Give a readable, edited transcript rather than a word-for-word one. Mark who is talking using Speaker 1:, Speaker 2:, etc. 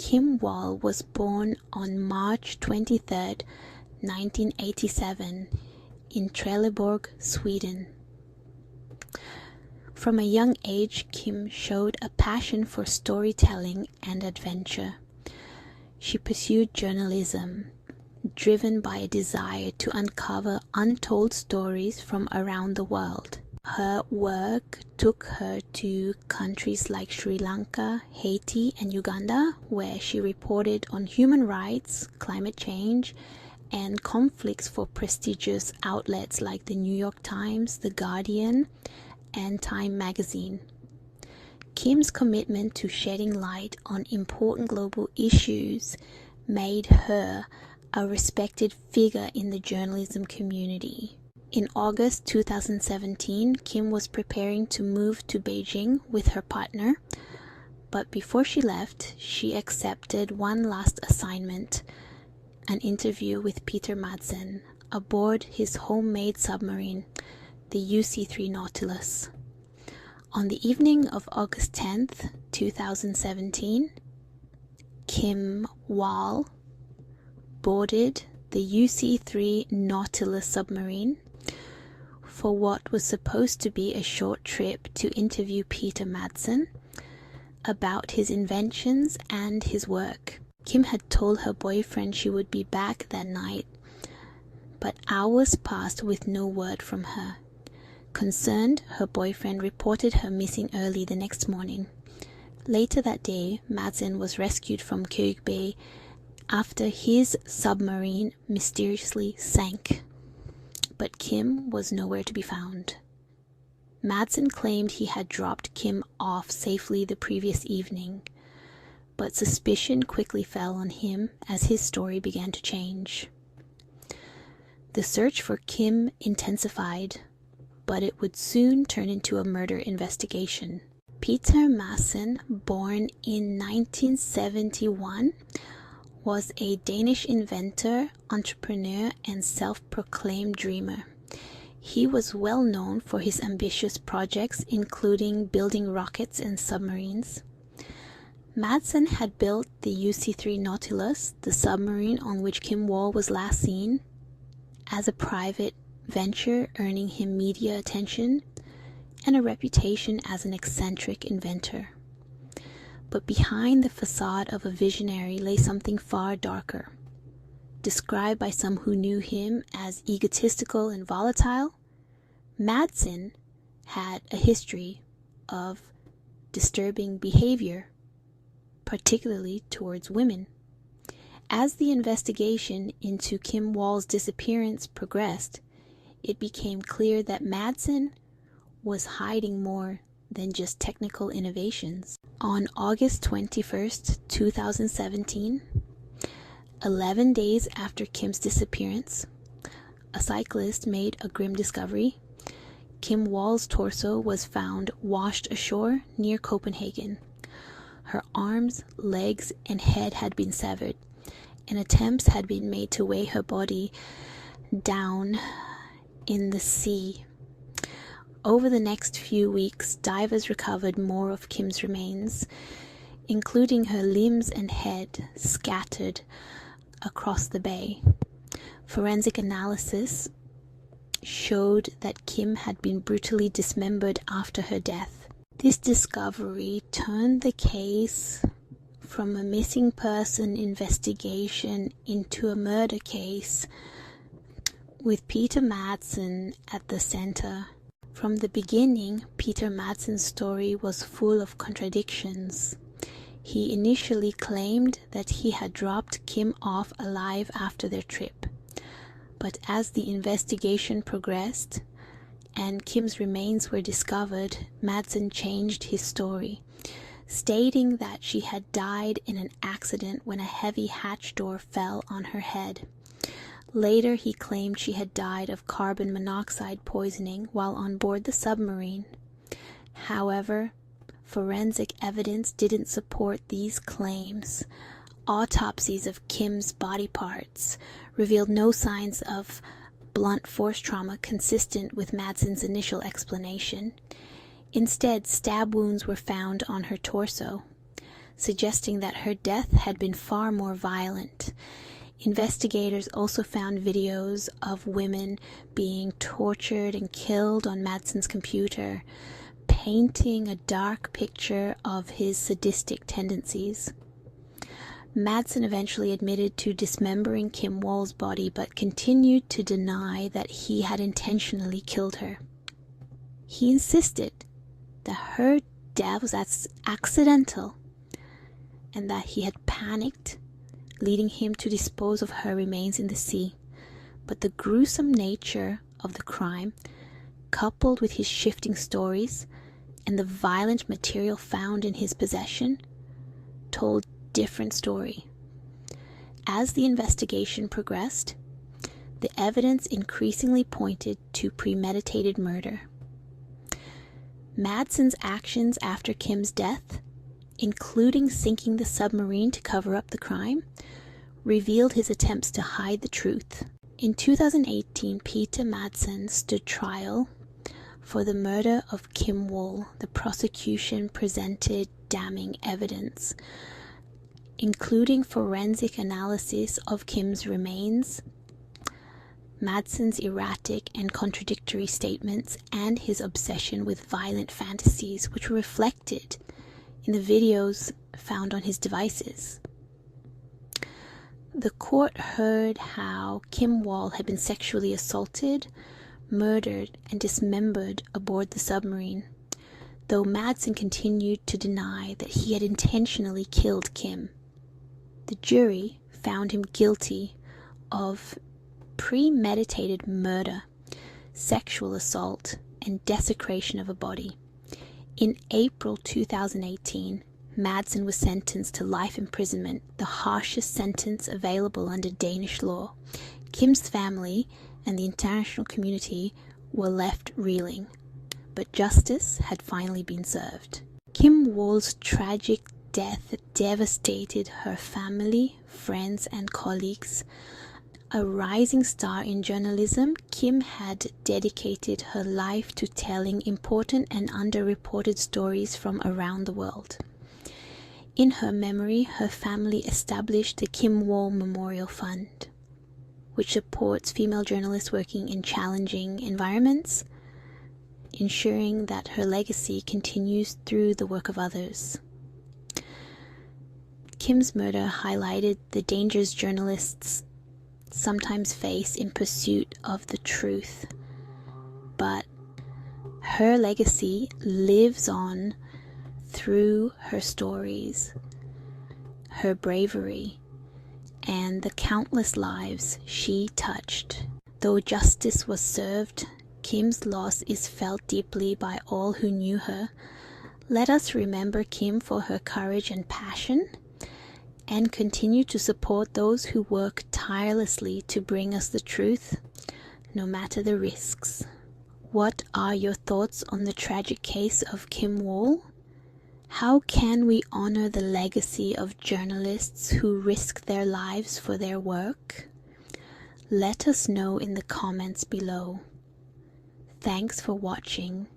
Speaker 1: Kim Wall was born on March 23, 1987, in Trelleborg, Sweden. From a young age, Kim showed a passion for storytelling and adventure. She pursued journalism, driven by a desire to uncover untold stories from around the world. Her work took her to countries like Sri Lanka, Haiti, and Uganda, where she reported on human rights, climate change, and conflicts for prestigious outlets like the New York Times, The Guardian, and Time magazine. Kim's commitment to shedding light on important global issues made her a respected figure in the journalism community. In August 2017, Kim was preparing to move to Beijing with her partner, but before she left, she accepted one last assignment, an interview with Peter Madsen aboard his homemade submarine, the UC-3 Nautilus. On the evening of August 10th, 2017, Kim Wall boarded the UC-3 Nautilus submarine for what was supposed to be a short trip to interview Peter Madsen about his inventions and his work. Kim had told her boyfriend she would be back that night, but hours passed with no word from her. Concerned, her boyfriend reported her missing early the next morning. Later that day, Madsen was rescued from Køge Bay after his submarine mysteriously sank. But Kim was nowhere to be found. Madsen claimed he had dropped Kim off safely the previous evening, but suspicion quickly fell on him as his story began to change. The search for Kim intensified, but it would soon turn into a murder investigation. Peter Madsen, born in 1971, was a Danish inventor, entrepreneur, and self-proclaimed dreamer. He was well known for his ambitious projects, including building rockets and submarines. Madsen had built the UC-3 Nautilus, the submarine on which Kim Wall was last seen, as a private venture, earning him media attention and a reputation as an eccentric inventor. But behind the facade of a visionary lay something far darker. Described by some who knew him as egotistical and volatile, Madsen had a history of disturbing behavior, particularly towards women. As the investigation into Kim Wall's disappearance progressed, it became clear that Madsen was hiding more than just technical innovations. On August 21st, 2017, 11 days after Kim's disappearance, a cyclist made a grim discovery. Kim Wall's torso was found washed ashore near Copenhagen. Her arms, legs, and head had been severed, and attempts had been made to weigh her body down in the sea. Over the next few weeks, divers recovered more of Kim's remains, including her limbs and head scattered across the bay. Forensic analysis showed that Kim had been brutally dismembered after her death. This discovery turned the case from a missing person investigation into a murder case, with Peter Madsen at the center. From the beginning, Peter Madsen's story was full of contradictions. He initially claimed that he had dropped Kim off alive after their trip. But as the investigation progressed and Kim's remains were discovered, Madsen changed his story, stating that she had died in an accident when a heavy hatch door fell on her head. Later, he claimed she had died of carbon monoxide poisoning while on board the submarine. However, forensic evidence didn't support these claims. Autopsies of Kim's body parts revealed no signs of blunt force trauma consistent with Madsen's initial explanation. Instead, stab wounds were found on her torso. suggesting that her death had been far more violent. Investigators also found videos of women being tortured and killed on Madsen's computer, painting a dark picture of his sadistic tendencies. Madsen eventually admitted to dismembering Kim Wall's body, but continued to deny that he had intentionally killed her. He insisted that her death was accidental and that he had panicked, leading him to dispose of her remains in the sea. But the gruesome nature of the crime, coupled with his shifting stories and the violent material found in his possession, told a different story. As the investigation progressed, the evidence increasingly pointed to premeditated murder. Madsen's actions after Kim's death, including sinking the submarine to cover up the crime, revealed his attempts to hide the truth. In 2018, Peter Madsen stood trial for the murder of Kim Wall. The prosecution presented damning evidence, including forensic analysis of Kim's remains, Madsen's erratic and contradictory statements, and his obsession with violent fantasies, which were reflected in the videos found on his devices. The court heard how Kim Wall had been sexually assaulted, murdered, and dismembered aboard the submarine, though Madsen continued to deny that he had intentionally killed Kim. The jury found him guilty of premeditated murder, sexual assault, and desecration of a body. In April 2018, Madsen was sentenced to life imprisonment, the harshest sentence available under Danish law. Kim's family and the international community were left reeling, but justice had finally been served. Kim Wall's tragic death devastated her family, friends, and colleagues. A rising star in journalism, Kim had dedicated her life to telling important and underreported stories from around the world. In her memory, her family established the Kim Wall Memorial Fund, which supports female journalists working in challenging environments, ensuring that her legacy continues through the work of others. Kim's murder highlighted the dangers journalists sometimes face in pursuit of the truth, but her legacy lives on through her stories, her bravery, and the countless lives she touched. Though justice was served, Kim's loss is felt deeply by all who knew her. Let us remember Kim for her courage and passion, and continue to support those who work tirelessly to bring us the truth, no matter the risks. What are your thoughts on the tragic case of Kim Wall? How can we honor the legacy of journalists who risk their lives for their work? Let us know in the comments below. Thanks for watching.